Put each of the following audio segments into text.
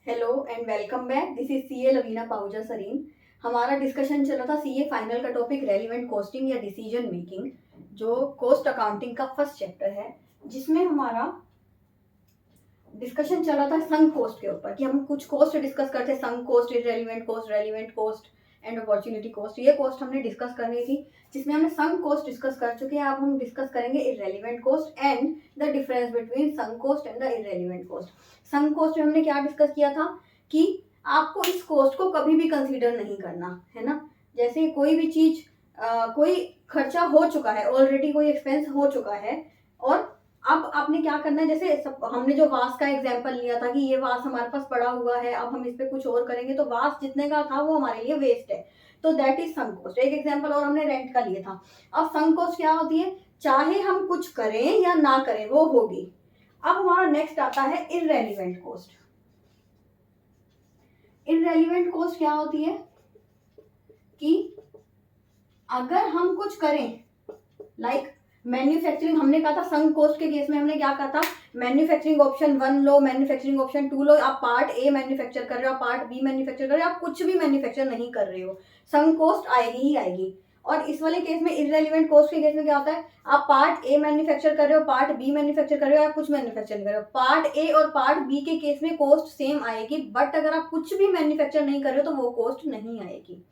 Hello and welcome back. This is CA Lavina Pahuja Sarin. हमारा discussion चल रहा था सीए फाइनल का टॉपिक रेलिवेंट कॉस्टिंग या डिसीजन मेकिंग, जो कॉस्ट अकाउंटिंग का फर्स्ट चैप्टर है, जिसमें हमारा डिस्कशन चल रहा था संक कॉस्ट के ऊपर कि हम कुछ कॉस्ट डिस्कस करते हैं। Sunk cost, irrelevant cost, relevant cost and opportunity cost. ये कॉस्ट हमने डिस्कस करनी थी, जिसमें हमने संक कॉस्ट डिस्कस कर चुके हैं। अब हम डिस्कस करेंगे irrelevant cost and the difference between sunk cost and the irrelevant cost. Sunk cost में हमने क्या डिस्कस किया था कि आपको इस कॉस्ट को कभी भी कंसीडर नहीं करना है ना। जैसे कोई भी चीज, कोई खर्चा हो चुका है ऑलरेडी, कोई एक्सपेंस हो चुका है, और अब आपने क्या करना है। जैसे हमने जो वास का एग्जांपल लिया था कि ये वास हमारे पास पड़ा हुआ है, अब हम इस पे कुछ और करेंगे तो वास जितने का था वो हमारे लिए वेस्ट है, तो दैट इज संक कॉस्ट। एक एग्जांपल और हमने रेंट का लिया था। अब संक कॉस्ट क्या होती है, चाहे हम कुछ करें या ना करें वो होगी। अब हमारा नेक्स्ट आता है इररेलेवेंट कॉस्ट। इररेलेवेंट कॉस्ट क्या होती है कि अगर हम कुछ करें, लाइक मैन्युफैक्चरिंग, हमने कहा था संक कॉस्ट के केस में हमने क्या कहा था, मैन्युफैक्चरिंग ऑप्शन 1 लो, मैन्युफैक्चरिंग ऑप्शन 2 लो। आप पार्ट ए मैन्युफैक्चर कर रहे हो, आप पार्ट बी मैन्युफैक्चर कर रहे हो, आप कुछ भी मैन्युफैक्चर नहीं कर रहे हो, संक कॉस्ट आएगी ही आएगी। और इस वाले केस में, इररेलेवेंट कॉस्ट के केस में क्या होता है, आप पार्ट ए मैन्युफैक्चर कर रहे हो, पार्ट बी मैन्युफैक्चर कर रहे हो, आप कुछ मैन्युफैक्चर नहीं कर रहे हो, पार्ट ए और पार्ट बी के केस में कॉस्ट सेम आएगी, बट अगर आप कुछ भी मैन्युफैक्चर नहीं कर रहे हो तो वो कॉस्ट नहीं आएगी।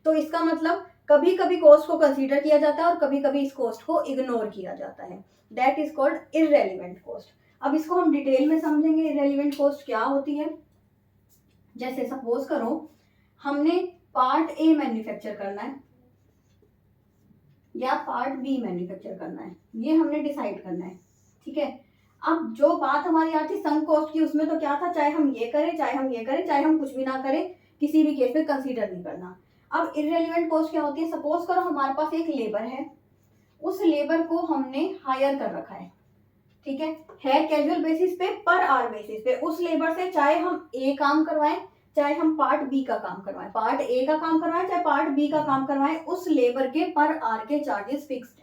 तो इसका मतलब कभी कभी कॉस्ट को कंसीडर किया जाता है और कभी कभी इस कॉस्ट को इग्नोर किया जाता है। That is called irrelevant cost. अब इसको हम डिटेल में समझेंगे, इररेलेवेंट कॉस्ट क्या होती है। जैसे सपोज करो हमने पार्ट ए मैन्युफैक्चर करना है या पार्ट बी मैन्युफैक्चर करना है, ये हमने डिसाइड करना है, ठीक है। अब जो बात हमारी आती संक कॉस्ट की, उसमें तो क्या था, चाहे हम ये करें, चाहे हम ये करें, चाहे हम कुछ भी ना करें, किसी भी केस में कंसीडर नहीं करना। अब इररेलेवेंट कॉस्ट क्या होती है, सपोज करो हमारे पास एक लेबर है, उस लेबर को हमने हायर कर रखा है, ठीक है कैजुअल बेसिस पे, पर आवर बेसिस पे। उस लेबर से चाहे हम ए काम करवाएं, चाहे हम पार्ट बी का काम करवाएं, पार्ट ए का काम करवाएं चाहे पार्ट बी का काम करवाएं, उस लेबर के पर आवर के चार्जेस फिक्स्ड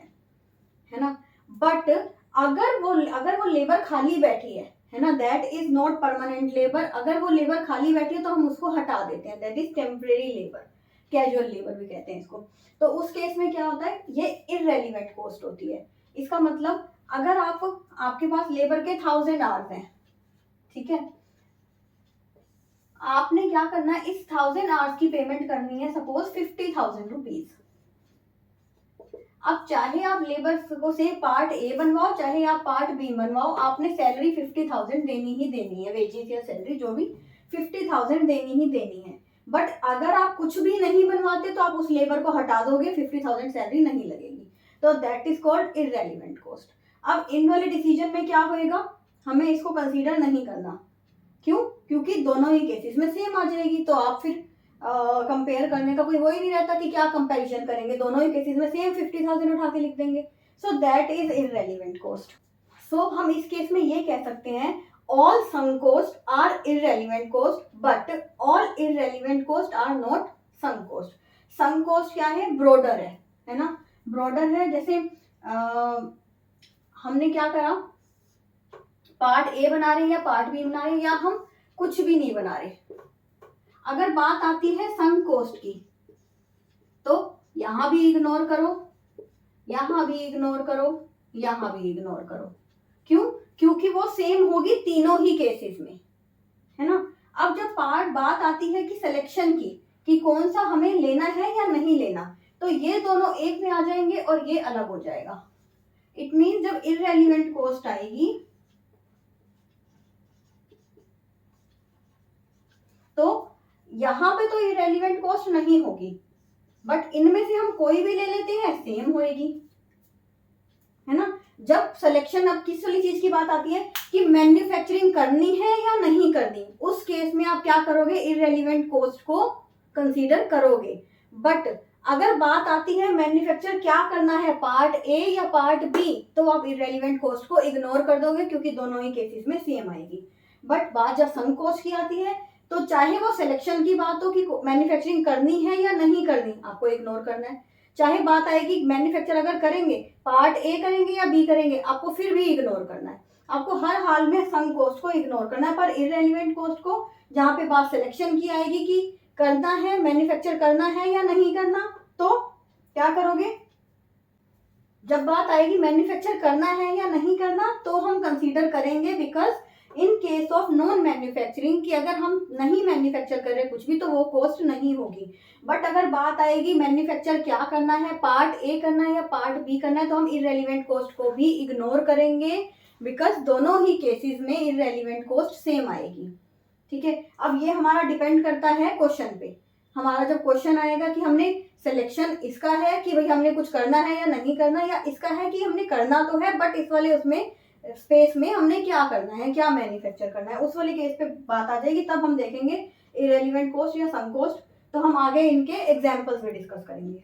है ना। बट अगर वो लेबर खाली बैठी है ना, that is not permanent labour. अगर वो लेबर खाली बैठी है तो हम उसको हटा देते हैं, that is temporary labour, casual labour भी कहते हैं इसको। तो उस केस में क्या होता है, ये इररेलेवेंट कॉस्ट होती है। इसका मतलब अगर आपके पास लेबर के 1000 आवर्स हैं, ठीक है, आपने क्या करना है, इस 1000 आवर्स की पेमेंट करनी है सपोज 50,000 रुपीज। अब चाहे आप लेबर को से पार्ट ए बनवाओ चाहे आप पार्ट बी बनवाओ, आपने सैलरी 50,000 देनी ही देनी है, वेजेस या सैलरी जो भी, 50,000 देनी ही देनी है। बट अगर आप कुछ भी नहीं बनवाते तो आप उस लेबर को हटा दोगे, 50,000 सैलरी नहीं लगेगी, तो that is called irrelevant cost. अब इन वाले डिसीजन में क्या होएगा, हमें इसको कंसीडर नहीं करना। क्यों? क्योंकि दोनों ही केसेस में सेम आ जाएगी, तो आप फिर कंपेयर करने का कोई वो ही नहीं रहता कि क्या कंपैरिजन करेंगे, दोनों ही केसेस में सेम 50,000 उठा के लिख देंगे। So that is irrelevant cost. So हम इस केस में ये कह सकते हैं, all sunk cost are irrelevant cost but all irrelevant cost are not sunk cost. Sunk cost क्या है, ब्रॉडर है ना, ब्रॉडर है। जैसे हमने क्या करा, पार्ट ए बना रहे हैं या पार्ट बी बना रहे हैं या हम कुछ भी नहीं बना रहे, अगर बात आती है संक कॉस्ट की तो यहां भी इग्नोर करो, यहां भी इग्नोर करो, यहां भी इग्नोर करो। क्यों? क्योंकि वो सेम होगी तीनों ही केसेस में, है ना। अब जब बात आती है कि सिलेक्शन की, कि कौन सा हमें लेना है या नहीं लेना, तो ये दोनों एक में आ जाएंगे और ये अलग हो जाएगा। इट मीन जब इररेलेवेंट कॉस्ट आएगी तो यहां पे तो इररेलेवेंट कॉस्ट नहीं होगी, बट इनमें से हम कोई भी ले लेते हैं सेम होएगी, है ना। जब सिलेक्शन, अब किस वाली चीज की बात आती है कि मैन्युफैक्चरिंग करनी है या नहीं करनी, उस केस में आप क्या करोगे, इररेलेवेंट कॉस्ट को कंसीडर करोगे। बट अगर बात आती है मैन्युफैक्चर क्या करना है, पार्ट ए या पार्ट बी, तो आप इररेलेवेंट कॉस्ट को इग्नोर कर दोगे क्योंकि दोनों ही केसेस में सेम आएगी। बट बात जब संक कॉस्ट की आती है तो चाहे वो सिलेक्शन की बात हो कि मैन्युफैक्चरिंग करनी है या नहीं करनी, आपको इग्नोर करना है। चाहे बात आएगी मैन्युफैक्चर अगर करेंगे, पार्ट ए करेंगे या बी करेंगे, आपको फिर भी इग्नोर करना है। आपको हर हाल में सम कॉस्ट को इग्नोर करना है, पर इररेलेवेंट कॉस्ट को जहाँ पे बात सिलेक्शन की आएगी कि करना है, मैन्युफैक्चर करना है या नहीं करना, तो क्या करोगे? जब बात आएगी मैन्युफैक्चर करना है या नहीं करना, तो हम कंसीडर करेंगे because in case of non manufacturing कि अगर हम नहीं मैन्युफैक्चर कर रहे कुछ भी तो वो कॉस्ट नहीं होगी। बट अगर बात आएगी मैन्युफैक्चर क्या करना है, पार्ट ए करना है या पार्ट बी करना है, तो हम इररेलेवेंट कॉस्ट को भी इग्नोर करेंगे बिकॉज दोनों ही केसेस में इररेलेवेंट कॉस्ट सेम आएगी। ठीक है, अब ये हमारा डिपेंड करता है क्वेश्चन पे। हमारा जब क्वेश्चन आएगा कि हमने सिलेक्शन इसका है कि भाई हमने कुछ करना है या नहीं करना, या इसका है कि हमने करना तो है बट इस वाले उसमें स्पेस में हमने क्या करना है, क्या मैन्युफैक्चर करना है, उस वाले केस पे बात आ जाएगी, तब हम देखेंगे इररेलेवेंट कॉस्ट या सम कॉस्ट। तो हम आगे इनके एग्जांपल्स भी डिस्कस करेंगे।